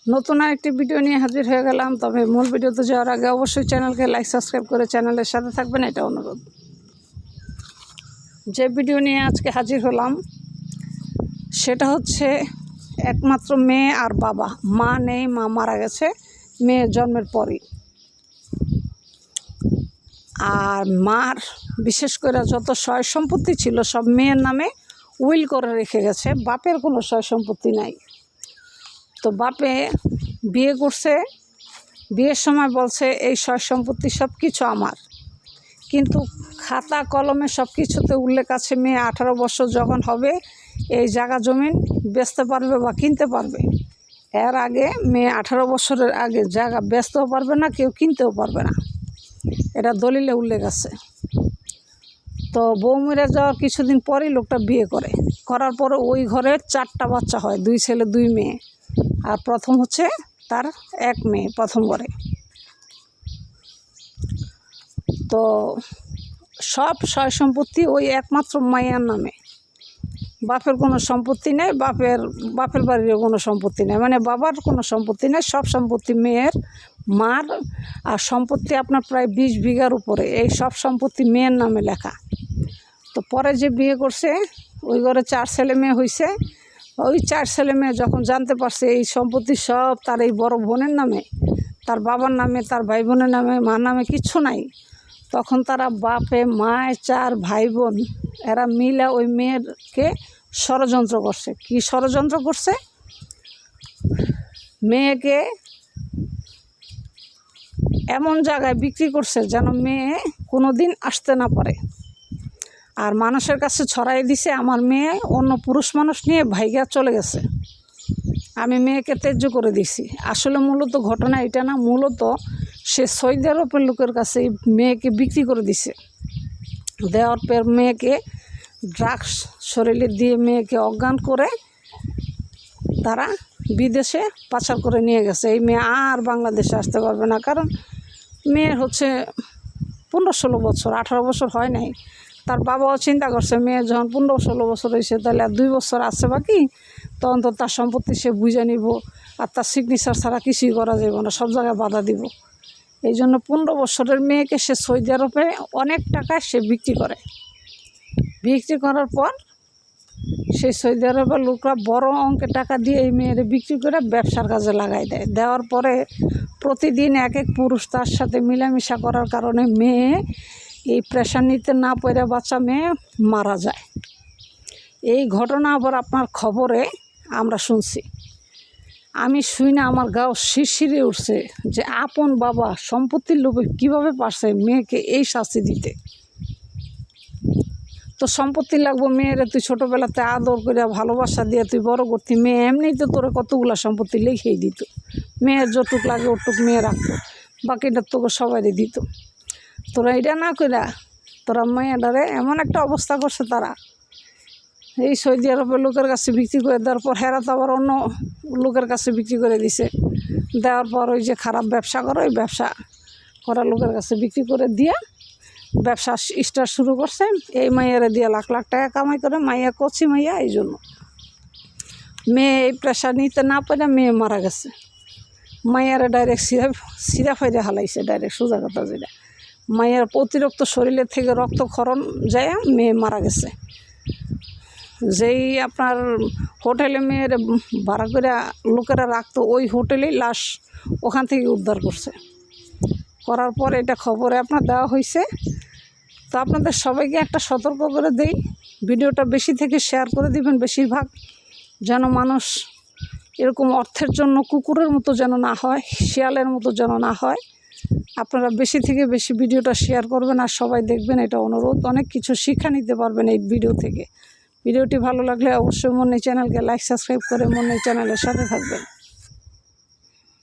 নতুন আরেকটি ভিডিও নিয়ে হাজির হয়ে গেলাম। তবে মূল ভিডিওতে যাওয়ার আগে অবশ্যই চ্যানেলকে লাইক সাবস্ক্রাইব করে চ্যানেলের সাথে থাকবেন, এটা অনুরোধ। যে ভিডিও নিয়ে আজকে হাজির হলাম সেটা হচ্ছে একমাত্র মেয়ে আর বাবা। মা নেই, মা মারা গেছে মেয়ের জন্মের পরই। আর মার বিশেষ করে যত সয় সম্পত্তি ছিল সব মেয়ের নামে উইল করে রেখে গেছে, বাপের কোনো সয় সম্পত্তি নাই। তো বাপে বিয়ে করছে, বিয়ের সময় বলছে এই সয় সম্পত্তি সব কিছু আমার, কিন্তু খাতা কলমে সব কিছুতে উল্লেখ আছে মেয়ে 18 বছর যখন হবে এই জায়গা জমিন বেচতে পারবে বা কিনতে পারবে। এর আগে মেয়ে 18 বছরের আগে জায়গা বেচতেও পারবে না, কেউ কিনতেও পারবে না, এটা দলিলে উল্লেখ আছে। তো বউ মরে যাওয়ার কিছুদিন পরেই লোকটা বিয়ে করার পরে ওই ঘরে 4টা বাচ্চা হয়, 2 ছেলে 2 মেয়ে। আর প্রথম হচ্ছে তার 1 মেয়ে প্রথম ঘরে। তো সব সয় সম্পত্তি ওই একমাত্র মায়ের নামে, বাপের কোনো সম্পত্তি নেই, বাপের বাড়িরও কোনো সম্পত্তি নেই, মানে বাবার কোনো সম্পত্তি নেই, সব সম্পত্তি মেয়ের, মার। আর সম্পত্তি আপনার প্রায় 20 বিঘার উপরে, এই সব সম্পত্তি মেয়ের নামে লেখা। তো পরে যে বিয়ে করছে ওই ঘরে 4 ছেলে মেয়ে হয়েছে। ওই 4 ছেলে মেয়ে যখন জানতে পারছে এই সম্পত্তি সব তার এই বড় বোনের নামে, তার বাবার নামে, তার ভাই বোনের নামে, মার নামে কিচ্ছু নাই, তখন তারা বাপে মায় 4 ভাই বোন এরা মিলে ওই মেয়েরকে ষড়যন্ত্র করছে। কি ষড়যন্ত্র করছে? মেয়েকে এমন জায়গায় বিক্রি করছে যেন মেয়ে কোনো দিন আসতে না পারে। আর মানুষের কাছে ছড়াই দিছে আমার মেয়ে অন্য পুরুষ মানুষ নিয়ে ভাইগা চলে গেছে, আমি মেয়েকে ত্যায্য করে দিছি। আসলে মূলত ঘটনা এটা না, মূলত সে সৌদি আরবের লোকের কাছে এই মেয়েকে বিক্রি করে দিছে। দেওয়ার পর মেয়েকে ড্রাগস শরীরে দিয়ে মেয়েকে অজ্ঞান করে তারা বিদেশে পাচার করে নিয়ে গেছে। এই মেয়ে আর বাংলাদেশে আসতে পারবে না, কারণ মেয়ের হচ্ছে 15-16 বছর, 18 বছর হয় নাই। তার বাবাও চিন্তা করছে মেয়ে যখন 15-16 বছর হয়েছে তাহলে আর 2 বছর আছে বাকি, তখন তো তার সম্পত্তি সে বুঝে নিব, আর তার সিগনেচার ছাড়া কিছুই করা যাবে না, সব জায়গায় বাধা দিব। এই জন্য 15 বছরের মেয়েকে সে সৌদি আরবে অনেক টাকায় সে বিক্রি করে। বিক্রি করার পর সেই সৌদি আরবের লোকরা বড় অঙ্কের টাকা দিয়ে এই মেয়েরে বিক্রি করে ব্যবসার কাজে লাগাই দেয়। দেওয়ার পরে প্রতিদিন এক পুরুষ তার সাথে মিলামিশা করার কারণে মেয়ে এই প্রেশার নিতে না পেরে বাচ্চা মেয়ে মারা যায়। এই ঘটনা আবার আপনার খবরে আমরা শুনছি। আমি শুই না আমার গাও শিরশিরে উঠছে যে আপন বাবা সম্পত্তির লোভে কীভাবে পারছে মেয়েকে এই শাস্তি দিতে। তো সম্পত্তি লাগবো মেয়েরে, তুই ছোটোবেলাতে আদর করে ভালোবাসা দিয়ে তুই বড় করতি, মেয়ে এমনিই তো তোরে কতগুলো সম্পত্তি লিখেই দিত, মেয়ের যতটুক লাগে ওটুক মেয়ে রাখতো, বাকিটা তোকে সবারই দিত। তোরা এটা না কইরা তোরা মেয়েটারে এমন একটা অবস্থা করছে তারা এই সৌদি আরবের লোকের কাছে বিক্রি করে দেওয়ার পর হেরা তো আবার অন্য লোকের কাছে বিক্রি করে দিছে। দেওয়ার পর ওই যে খারাপ ব্যবসা করে ওই ব্যবসা করা লোকের কাছে বিক্রি করে দিয়া ব্যবসা স্টার্ট শুরু করছে। এই মাইয়ারে দিয়ে লাখ লাখ টাকা কামাই করে, মাইয়া কচি মাইয়া। এই জন্য মেয়ে এই প্রেশার নিতে না পারে মেয়ে মারা গেছে। মাইয়ারে ডাইরেক্ট সিরা ফাইরে হালাইছে, ডাইরেক্ট সোজা কথা যেটা। মায়ের অতিরিক্ত শরীরের থেকে রক্তক্ষরণ যায় মেয়ে মারা গেছে। যেই আপনার হোটেলে মেয়ের ভাড়া করে লোকেরা রাখতো ওই হোটেলেই লাশ ওখান থেকে উদ্ধার করছে। করার পর এটা খবরে আপনার দেওয়া হয়েছে। তো আপনাদের সবাইকে একটা সতর্ক করে দেই, ভিডিওটা বেশি থেকে শেয়ার করে দিবেন বেশিরভাগ, যেন মানুষ এরকম অর্থের জন্য কুকুরের মতো যেন না হয়, শিয়ালের মতো যেন না হয়। আপনারা বেশি থেকে বেশি ভিডিওটা শেয়ার করবেন আর সবাই দেখবেন, এটা অনুরোধ। অনেক কিছু শিক্ষা নিতে পারবেন এই ভিডিও থেকে। ভিডিওটি ভালো লাগলে অবশ্যই মনে চ্যানেলকে লাইক সাবস্ক্রাইব করে মনে চ্যানেলের সাথে থাকবেন।